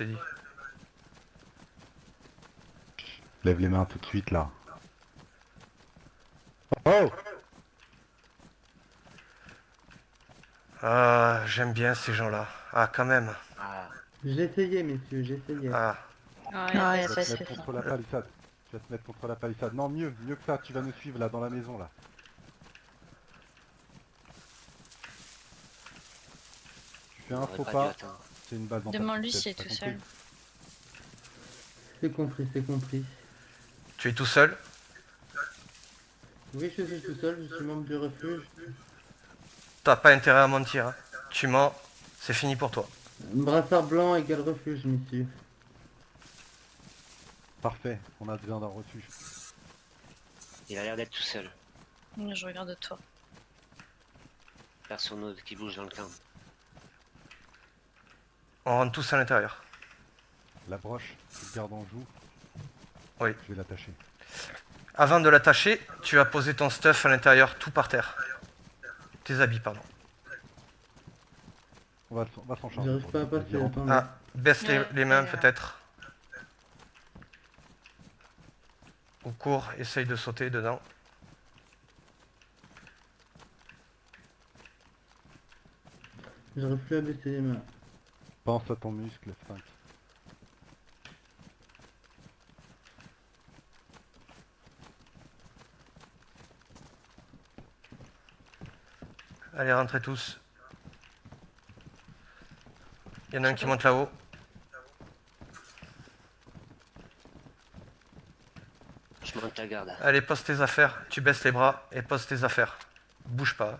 t'ai dit. Lève les mains tout de suite là. Oh! Ah, j'aime bien ces gens-là. Ah, quand même. Ah, J'ai essayé, messieurs, j'ai essayé. Ah, Ouais, Tu bah, vas ça te se mettre fait. contre la palissade. Tu vas te mettre contre la palissade. Non, mieux que ça, tu vas nous suivre là dans la maison là. Tu fais on un aurait faux pas dû pas, attendre. c'est une balle dans ta Demande-lui petite s'il est tête, tout t'as seul. compris? C'est compris, c'est compris. tu es tout seul? Oui, je suis tout seul, je suis membre du refuge. T'as pas intérêt à mentir. Hein. Tu mens, c'est fini pour toi. Brassard blanc égale refuge, messieurs. Parfait, on a besoin d'un refuge. Il a l'air d'être tout seul. Je regarde toi. Personne d'autre qui bouge dans le camp. On rentre tous à l'intérieur. La broche, tu le gardes en joue. Oui. Je vais l'attacher. Avant de l'attacher, tu vas poser ton stuff à l'intérieur, tout par terre. Tes habits, pardon. On va s'en charger. J'arrive pour pas à le passer, plaisir. attendez. Ah, baisse Ouais, les mains et, peut-être. Ou cours, essaye de sauter dedans. J'arrive plus à baisser les mains. Pense à ton muscle, sphinx. Allez, rentrez tous. Il y en a un qui monte là-haut. Je monte la garde. Allez, pose tes affaires. Tu baisses les bras et pose tes affaires. Bouge pas.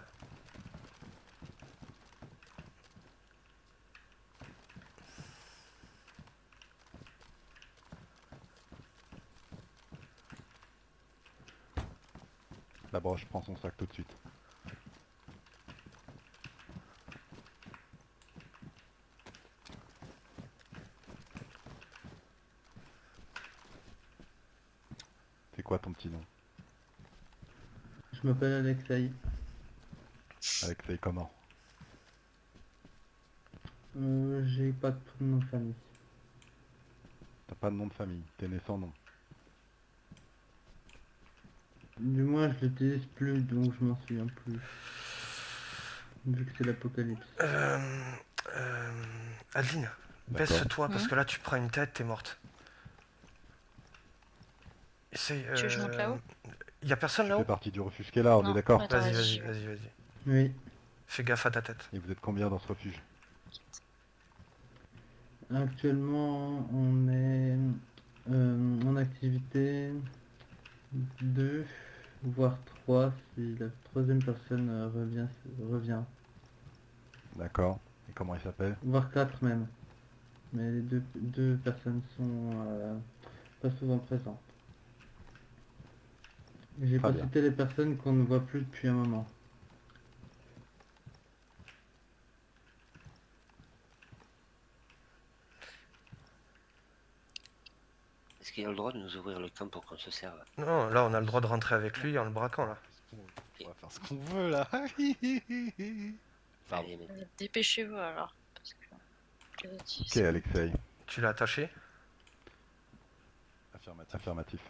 La broche prend son sac tout de suite. C'est quoi ton petit nom? Je m'appelle Alexei. Alexei comment? J'ai pas de nom de famille. T'as pas de nom de famille, t'es né sans nom. Du moins, je l'utilise plus, donc je m'en souviens plus. Vu que c'est l'apocalypse. Adeline, D'accord. baisse-toi parce que là tu prends une tête, t'es morte. Essaye. Tu veux que je monte là-haut? Y a personne Tu fais là-haut? partie du refuge qui est là, on Non. est d'accord? Attends, Vas-y, vas-y. vas-y, vas-y, vas-y. Oui. Fais gaffe à ta tête. Et vous êtes combien dans ce refuge? Actuellement, on est en activité 2, voire 3 si la troisième personne revient. D'accord. Et comment il s'appelle? Voire 4 même. Mais les deux personnes sont pas souvent présentes. J'ai Très pas bien. cité les personnes qu'on ne voit plus depuis un moment. Est-ce qu'il a le droit de nous ouvrir le camp pour qu'on se serve? Non, là on a le droit de rentrer avec lui en le braquant là. On va faire ce qu'on veut là. Pardon. Allez, mais Dépêchez-vous alors. Parce que les autres, Ok Alexei. Tu l'as attaché? Affirmatif. Affirmatif.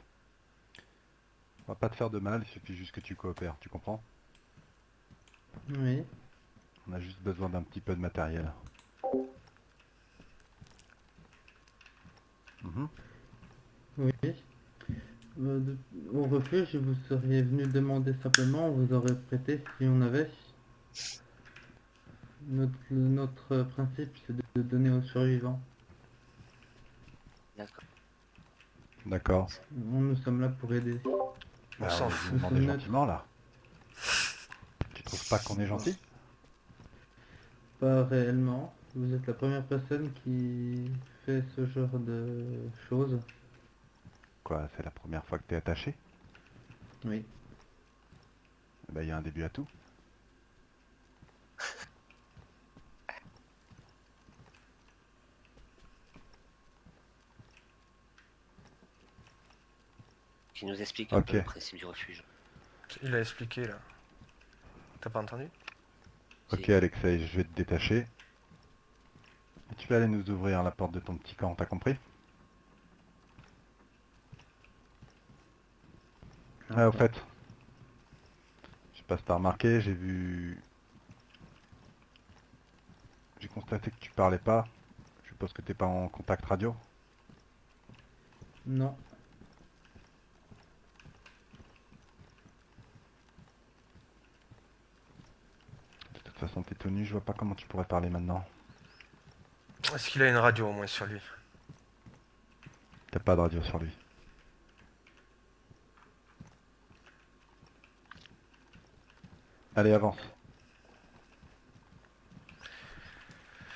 On va pas te faire de mal, il suffit juste que tu coopères, tu comprends? Oui. On a juste besoin d'un petit peu de matériel. Mhm. Oui. Au refuge, vous seriez venu demander simplement, on vous aurait prêté si on avait. Notre principe, c'est de donner aux survivants. d'accord. D'accord. Nous sommes là pour aider. On Bah, s'en vous fout. nous demandez Neutre. gentiment là. Tu trouves pas qu'on est gentil? Pas réellement. Vous êtes la première personne qui fait ce genre de choses. Quoi, c'est la première fois que t'es attaché? Oui. Bah, il y a un début à tout. Qui nous explique un Ok. peu le principe du refuge. Il a expliqué là. T'as pas entendu? Ok Si. Alexei, je vais te détacher. Et tu vas aller nous ouvrir la porte de ton petit camp, t'as compris? Ah, au fait, je sais pas si t'as remarqué, j'ai constaté que tu parlais pas. Je suppose que t'es pas en contact radio. Non. De toute façon, t'es tout nu, je vois pas comment tu pourrais parler maintenant. Est-ce qu'il a une radio au moins sur lui? T'as pas de radio sur lui. Allez, avance.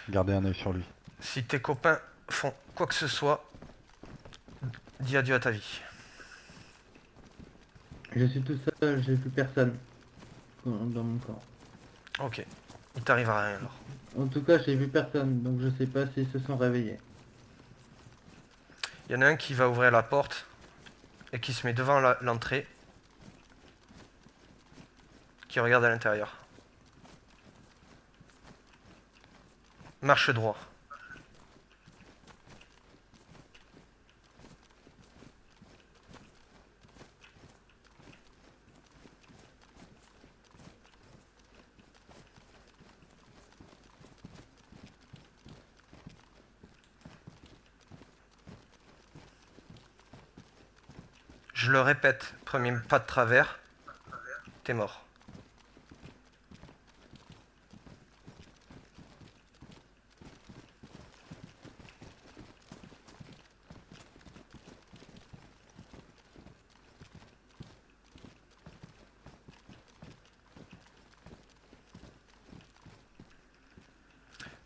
Gardez un œil sur lui. Si tes copains font quoi que ce soit, dis adieu à ta vie. Je suis tout seul, j'ai plus personne dans mon camp. Ok. Il t'arrive à rien alors. En tout cas, j'ai vu personne, donc je sais pas s'ils se sont réveillés. Il y en a un qui va ouvrir la porte et qui se met devant l'entrée. Qui regarde à l'intérieur. Marche droit. Je le répète, premier pas de travers, t'es mort.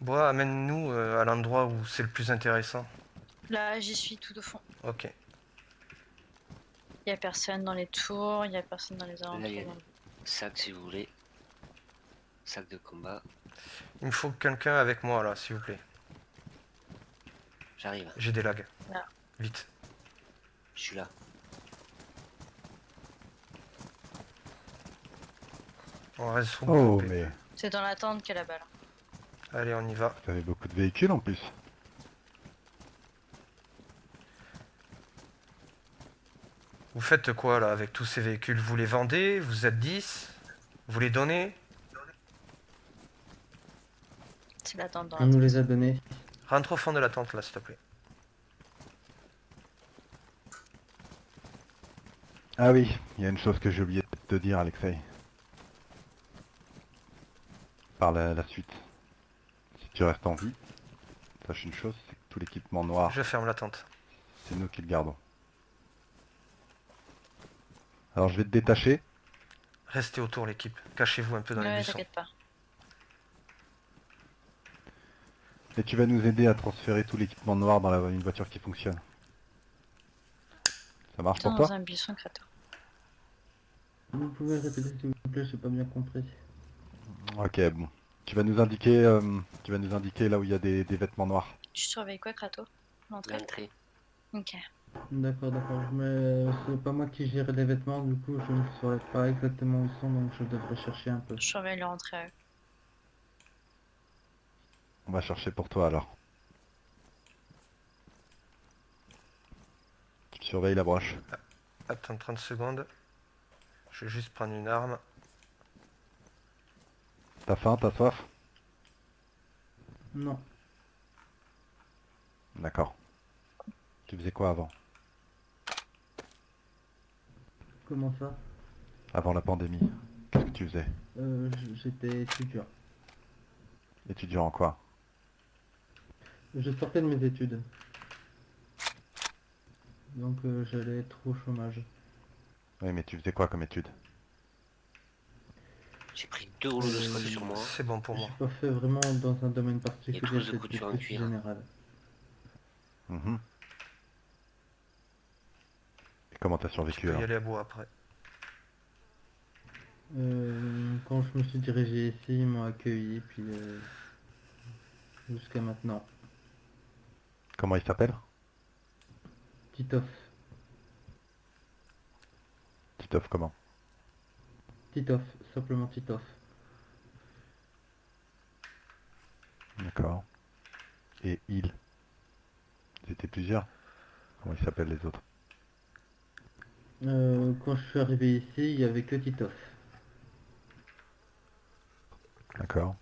Bois, amène-nous à l'endroit où c'est le plus intéressant. Là, j'y suis tout au fond. Ok. Il y a personne dans les tours, il y a personne dans les Là, il y a alentours. des sacs si vous voulez. Sac de combat. Il me faut quelqu'un avec moi là, s'il vous plaît. J'arrive, J'ai des lags. Là. Vite. je suis là. On reste sous Oh, groupé. mais C'est dans la tente qu'il y a la balle. Allez, on y va. vous avez beaucoup de véhicules en plus. Vous faites quoi là avec tous ces véhicules? Vous les vendez? Vous êtes 10? Vous les donnez? C'est la tente dans On la nous tente. les a donnés. Rentre au fond de la tente là, s'il te plaît. Ah oui, il y a une chose que j'ai oublié de te dire, Alexei. Par la suite. Si tu restes en vie, sache une chose, c'est que tout l'équipement noir, Je ferme la tente. c'est nous qui le gardons. Alors je vais te détacher. Restez autour l'équipe. Cachez-vous un peu dans les Ouais, buissons. t'inquiète pas. Et tu vas nous aider à transférer tout l'équipement noir dans une voiture qui fonctionne. Ça marche pour Dans toi? un buisson crato. Vous pouvez répéter s'il vous plaît, j'ai pas bien compris. Ok, bon. Tu vas nous indiquer là où il y a des vêtements noirs. Tu surveilles quoi, Crato? L'entrée? L'entrée. Ok. D'accord, mais c'est pas moi qui gère les vêtements, du coup je ne saurais pas exactement où ils sont, donc je devrais chercher un peu. Je surveille l'entrée à eux. On va chercher pour toi alors. Tu surveilles la broche. Attends 30 secondes. Je vais juste prendre une arme. T'as faim, t'as soif? Non, D'accord. Tu faisais quoi avant? comment ça? Avant la pandémie? Qu'est-ce que tu faisais? J'étais étudiant. Étudiant en quoi? Je sortais de mes études. Donc j'allais être au chômage. Oui, mais tu faisais quoi comme étude? J'ai pris 2 rouleaux de scotch sur moi. C'est bon pour J'ai moi. pas fait vraiment dans un domaine particulier, trousse de c'était couture en plus cuir. général. Mhm. Et comment t'as Tu survécu peux y alors? aller à bout après. Quand je me suis dirigé ici, ils m'ont accueilli, puis jusqu'à maintenant. Comment il s'appelle? Titoff. Titoff comment? Titoff, simplement Titoff. D'accord. et ils. Ils étaient plusieurs. Comment ils s'appellent les autres? Quand je suis arrivé ici, il y avait que Titoff. D'accord.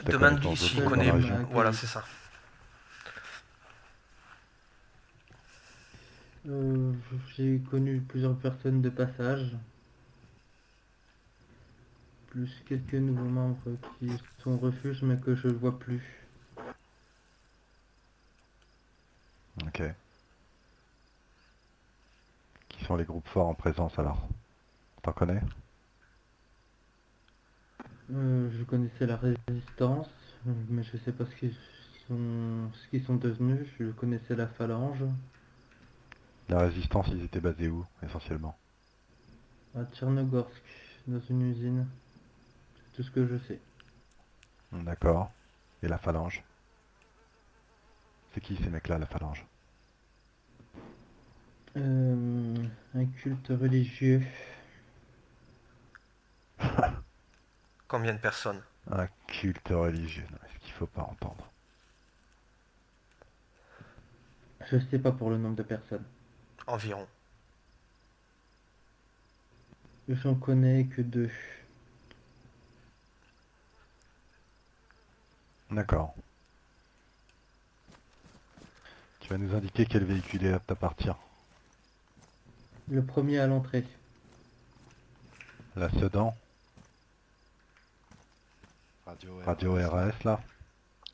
T'as Demande-lui connaissance d'autres s'il groupes Seul dans la connaît. qui région? m'a Voilà, accueilli. c'est ça. J'ai connu plusieurs personnes de passage, plus quelques nouveaux membres qui sont au refuge mais que je ne vois plus. Ok. Qui sont les groupes forts en présence alors? T'en connais? Je connaissais la résistance, mais je sais pas ce qu'ils sont devenus. Je connaissais la phalange La résistance, ils étaient basés où, essentiellement? à Tchernogorsk, dans une usine. C'est tout ce que je sais. D'accord. Et la phalange? C'est qui ces mecs-là, la phalange? Un culte religieux. Combien de personnes? Un culte religieux. Non, ce qu'il faut pas entendre. Je sais pas pour le nombre de personnes. Environ. J'en connais que 2. D'accord. Tu vas nous indiquer quel véhicule est apte à partir. Le premier à l'entrée. La Sedan, radio RAS là.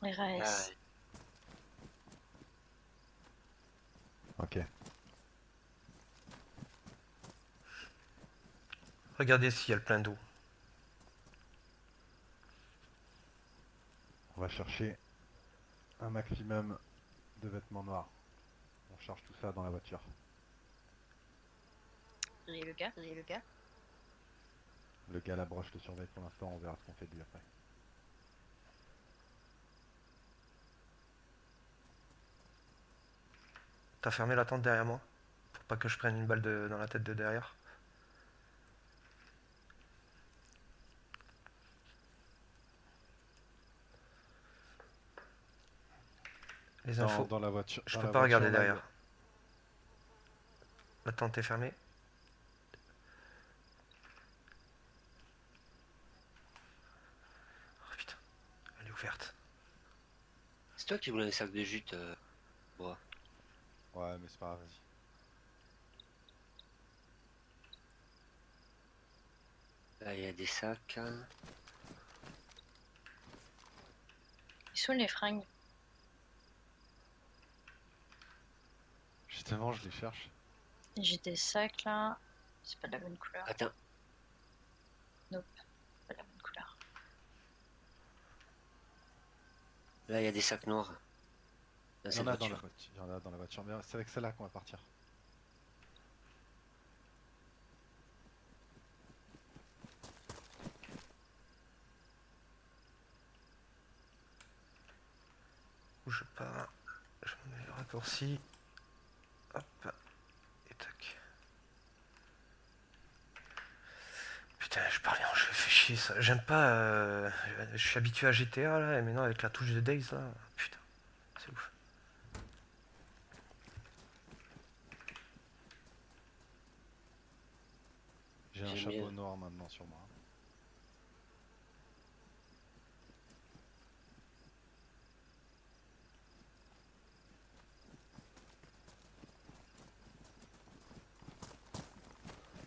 Ah, RAS. Ok. Regardez s'il y a le plein d'eau. On va chercher un maximum de vêtements noirs. On charge tout ça dans la voiture. Et le gars? Et le gars? Le gars la broche le surveille pour l'instant, on verra ce qu'on fait de lui après. T'as fermé la tente derrière moi? Pour pas que je prenne une balle dans la tête de derrière. Les infos. Dans la voiture. Je dans peux la pas voiture, regarder là, derrière. La tente est fermée. Oh putain, elle est ouverte. c'est toi qui voulais un sac de jute. Bois. Ouais, mais c'est pas grave, vas-y. Là, il y a des sacs. Hein. Ils sont les fringues. Justement, je les cherche. J'ai des sacs là. C'est pas de la bonne couleur. Attends, Pas de la bonne couleur. là, il y a des sacs noirs. Dans Il y cette en a dans la voiture. voiture. Il y en a dans la voiture. Mais c'est avec celle-là qu'on va partir. Bouge pas. Je me mets le raccourci. Hop. Et tac. Putain, je parlais en jeu, fais chier ça. J'aime pas. Je suis habitué à GTA là, et maintenant avec la touche de Days là. Putain, c'est ouf. J'ai un J'aime chapeau bien. noir maintenant sur moi.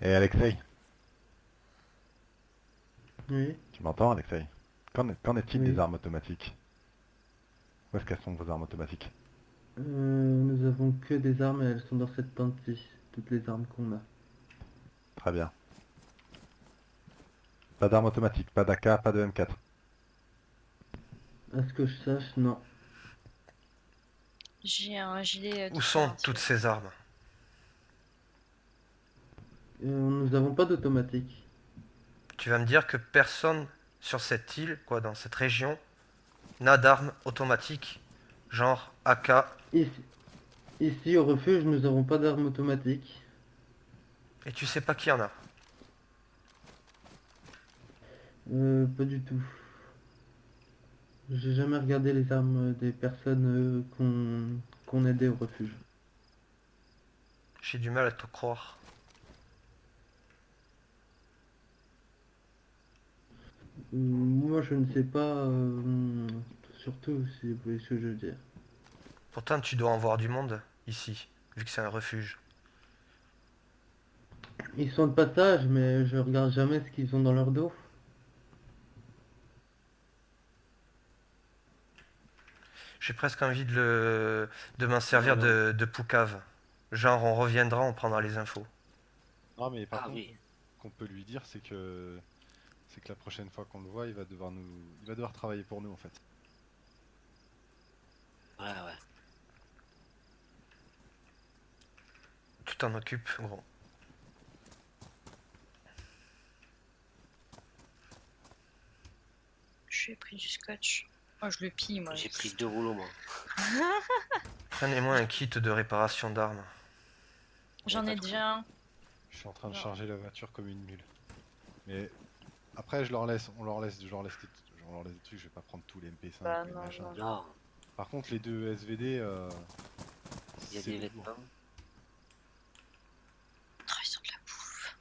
Et Alexei, Oui. tu m'entends Alexei? Qu'en est-il Oui. des armes automatiques? Où est-ce qu'elles sont vos armes automatiques? Nous avons que des armes et elles sont dans cette pente-ci. Toutes les armes qu'on a. Très bien. Pas d'armes automatiques, pas d'AK, pas de M4. À ce que je sache, non. J'ai un gilet. Où sont toutes ces armes? Nous n'avons pas d'automatique. Tu vas me dire que personne sur cette île, quoi, dans cette région, n'a d'armes automatiques, genre AK. Ici, au refuge, nous n'avons pas d'armes automatiques. Et tu sais pas qui en a. Pas du tout. J'ai jamais regardé les armes des personnes qu'on aidait au refuge. J'ai du mal à te croire. Moi, je ne sais pas, surtout si vous voyez ce que je veux dire. Pourtant, tu dois en voir du monde ici, vu que c'est un refuge. Ils sont de passage, mais je regarde jamais ce qu'ils ont dans leur dos. J'ai presque envie de m'en servir Non. de poucave. Genre, on reviendra, on prendra les infos. Non, mais par Ah contre, oui. qu'on peut lui dire, c'est que la prochaine fois qu'on le voit, il va devoir travailler pour nous en fait. Ouais, ouais. Tu t'en occupes, gros. J'ai pris du scotch. Moi, je le pille, moi. J'ai pris 2 rouleaux, moi. Prenez-moi un kit de réparation d'armes. J'en ai déjà un. Je suis en train de Non. charger la voiture comme une mule. Mais après, je leur laisse des trucs, je vais pas prendre tous les MP5 Bah, les non, machins. non. Non, Par contre, les deux SVD, il y a c'est des lourd. vêtements. Oh, ils ont de la bouffe.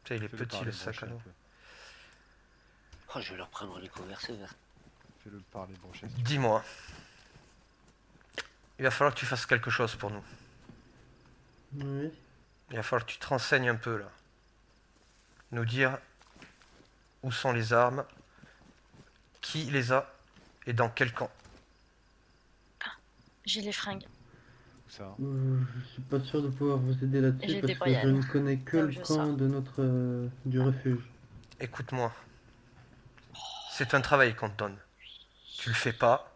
Putain, il est Fais-le petit parler, le sac à brocher un dos. peu. Oh, je vais leur prendre les converses verts. Fais-le parler, brocher. si tu veux. Dis-moi. Il va falloir que tu fasses quelque chose pour nous. Oui. Il va falloir que tu te renseignes un peu là. Nous dire où sont les armes, qui les a et dans quel camp. J'ai les fringues. Où ça hein. Je suis pas sûr de pouvoir vous aider Et là-dessus j'ai parce des que je paillettes. ne connais que Là où le je camp sors. de du refuge. Écoute-moi. C'est un travail qu'on te donne. Tu le fais pas,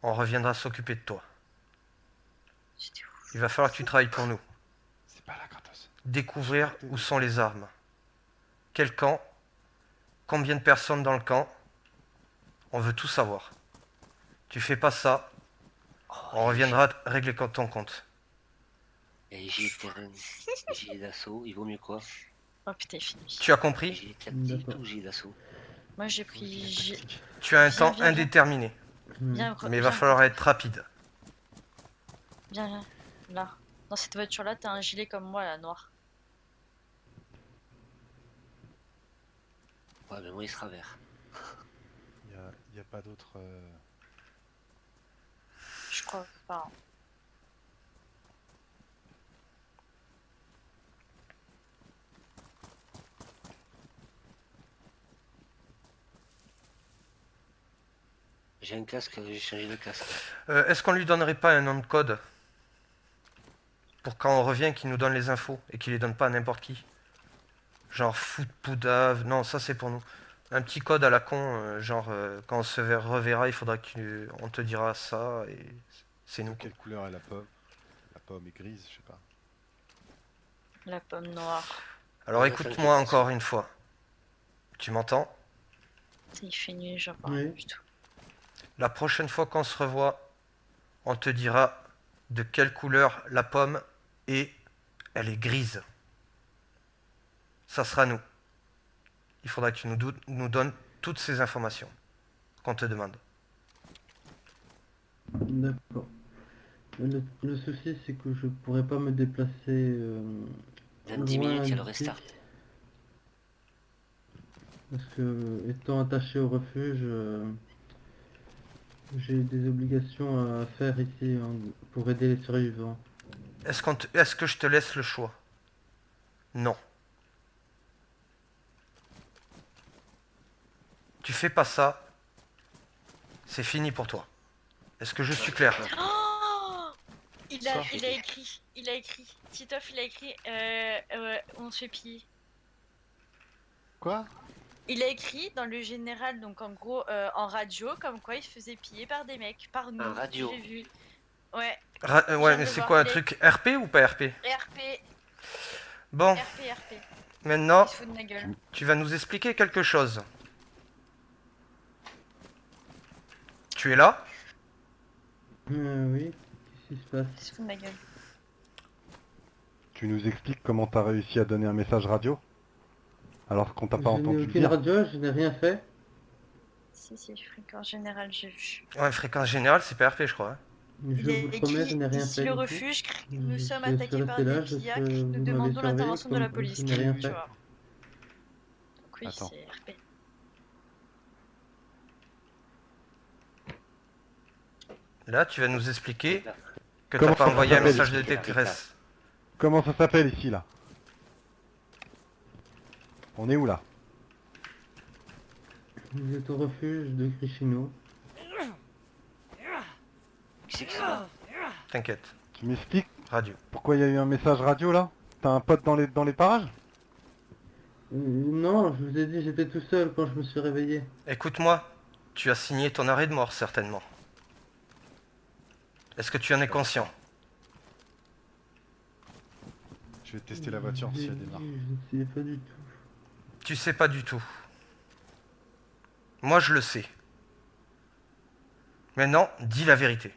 on reviendra s'occuper de toi. C'était où? Il va falloir que tu travailles pour nous. C'est pas là, Kratos. Découvrir où sont les armes. Quel camp, combien de personnes dans le camp. On veut tout savoir. Tu fais pas ça, Oh, on reviendra régler ton compte. Et gilet de terrain, gilet d'assaut, il vaut mieux quoi? Oh putain, il finit. Tu as compris? Gilet tactique D'accord. ou gilet d'assaut? Moi, j'ai pris. Tu as un Viens, temps viens, viens. indéterminé, Viens, mais il va falloir être rapide. Viens, viens. Là. Dans cette voiture-là, t'as un gilet comme moi, là, noir. Ouais, mais moi il sera vert. Il y a pas d'autre. Je crois pas. J'ai un casque, j'ai changé de casque. Est-ce qu'on lui donnerait pas un nom de code pour quand on revient qu'il nous donne les infos et qu'il les donne pas à n'importe qui? Genre foot poudave, non ça c'est pour nous. Un petit code à la con, genre quand on se reverra il faudra qu'on te dira ça et c'est nous. Quelle couleur est la pomme? La pomme est grise, je sais pas. La pomme noire. Alors Ouais, écoute-moi t'inquiète, encore une fois. Tu m'entends? Il fait nuit, j'en vois Oui. rien du tout. La prochaine fois qu'on se revoit, on te dira de quelle couleur la pomme est. Elle est grise. Ça sera nous. Il faudra que tu nous donnes toutes ces informations qu'on te demande. D'accord. Le souci, c'est que je pourrais pas me déplacer Dans 10 loin minutes, il y a le d'ici, restart. parce que étant attaché au refuge, j'ai des obligations à faire ici pour aider les survivants. Est-ce que je te laisse le choix? Non. Tu fais pas ça, c'est fini pour toi. Est-ce que je suis clair? Oh, il a Soir. écrit. Titoff, il a écrit. On se fait piller. Quoi? Il a écrit dans le général, donc en gros en radio, comme quoi il se faisait piller par des mecs, par nous. En radio. J'ai vu. Ouais, Ouais, viens mais de c'est voir, quoi un il est- truc RP ou pas RP? RP, Bon, RP. maintenant, Il se fout de ma gueule. tu vas nous expliquer quelque chose. Tu es là? Oui, qu'est-ce qui se passe? Il se fout de ma gueule. Tu nous expliques comment t'as réussi à donner un message radio? Alors qu'on t'a pas Je n'ai entendu le aucune dire. radio, je n'ai rien fait. Si, fréquence générale, j'ai vu. Ouais, fréquence générale, c'est pas RP, je crois. Hein. Je Il vous est promets, je écrit n'ai rien ici fait le du tout. refuge, nous sommes Je suis attaqués par resté des là, pillacs, vous nous m'avez demandons surveillé, l'intervention de la comme police. je n'ai rien Tu fait. vois. Donc oui, Attends. c'est RP. Là, tu vas nous expliquer que Comment t'as pas ça envoyé un s'appelle message de ici, là, détresse. Comment ça s'appelle ici là? On est où là? Vous êtes au refuge de Crichino. Qui c'est qui se bat? T'inquiète. Tu m'expliques Radio. pourquoi il y a eu un message radio là? T'as un pote dans les parages? Non, je vous ai dit, j'étais tout seul quand je me suis réveillé. Écoute-moi, tu as signé ton arrêt de mort, certainement. Est-ce que tu en es conscient? Je vais tester la voiture si elle démarre. Je ne sais pas du tout. Tu sais pas du tout. Moi, je le sais. Maintenant, dis la vérité.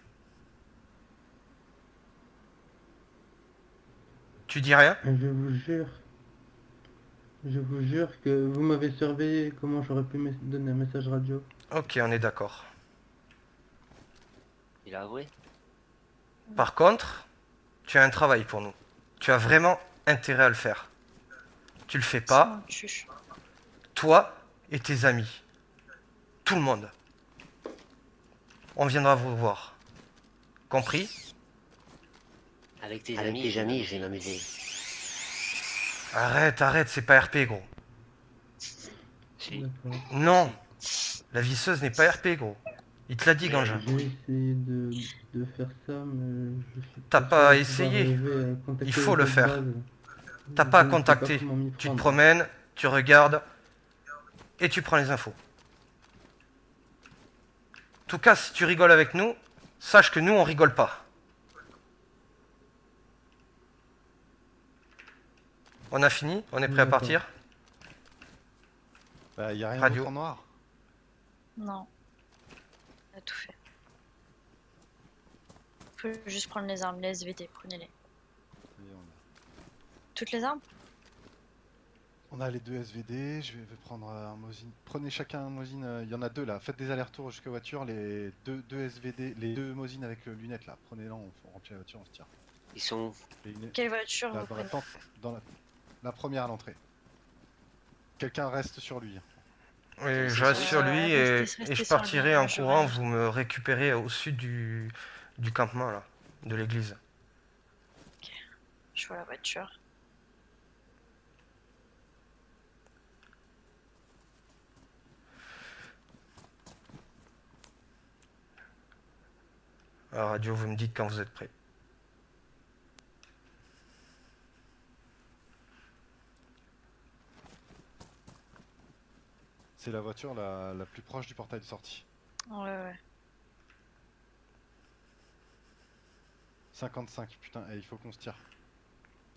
Tu dis rien? Je vous jure que vous m'avez surveillé. Comment j'aurais pu me donner un message radio? Ok, on est d'accord. Il a avoué? Par contre, tu as un travail pour nous. Tu as vraiment intérêt à le faire. Tu le fais pas, Sinon, chuche. toi et tes amis. Tout le monde. On viendra vous voir. Compris? Avec tes amis, je vais m'amuser. Arrête, c'est pas RP, gros. Si. D'accord. Non, la visseuse n'est pas RP, gros. Il te l'a dit, Gangin. J'ai essayé de faire ça, mais je suis T'as sûr pas de pouvoir essayé. arriver à contacter Il faut les le autres faire. bases. T'as pas à Je ne sais pas contacter. comment m'y Tu te prendre. promènes, tu regardes et tu prends les infos. En tout cas, si tu rigoles avec nous, sache que nous, on rigole pas. On a fini? On est prêt à D'accord. partir? Bah, y a rien Radio. d'autre en noir. Non. On a tout fait. Faut juste prendre les armes, les SVT, prenez-les. Et Toutes les armes? on a les deux SVD, je vais prendre un Mosin. Prenez chacun un Mosin, il y en a deux là. Faites des allers-retours jusqu'à voiture, les deux SVD, les deux Mosin avec lunettes là. Prenez-les, on remplit la voiture, on se tire. Ils sont... Les lunettes, Quelle voiture là, vous dans la prenez? tente, dans la première à l'entrée. Quelqu'un reste sur lui. Oui, je reste sur lui et Restez je sur partirai lui, en moi, je courant. reste. Vous me récupérez au sud du campement, là, de l'église. Je vois la voiture. Alors, radio, vous me dites quand vous êtes prêts. C'est la voiture la plus proche du portail de sortie. Ouais. 55, putain, et il faut qu'on se tire.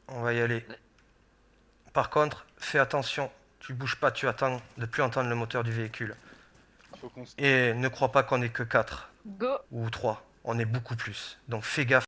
On va y aller. Ouais. Par contre, fais attention. Tu bouges pas, tu attends de plus entendre le moteur du véhicule. Il faut qu'on se Et ne crois pas qu'on est que 4 Go! ou 3. On est beaucoup plus. Donc fais gaffe.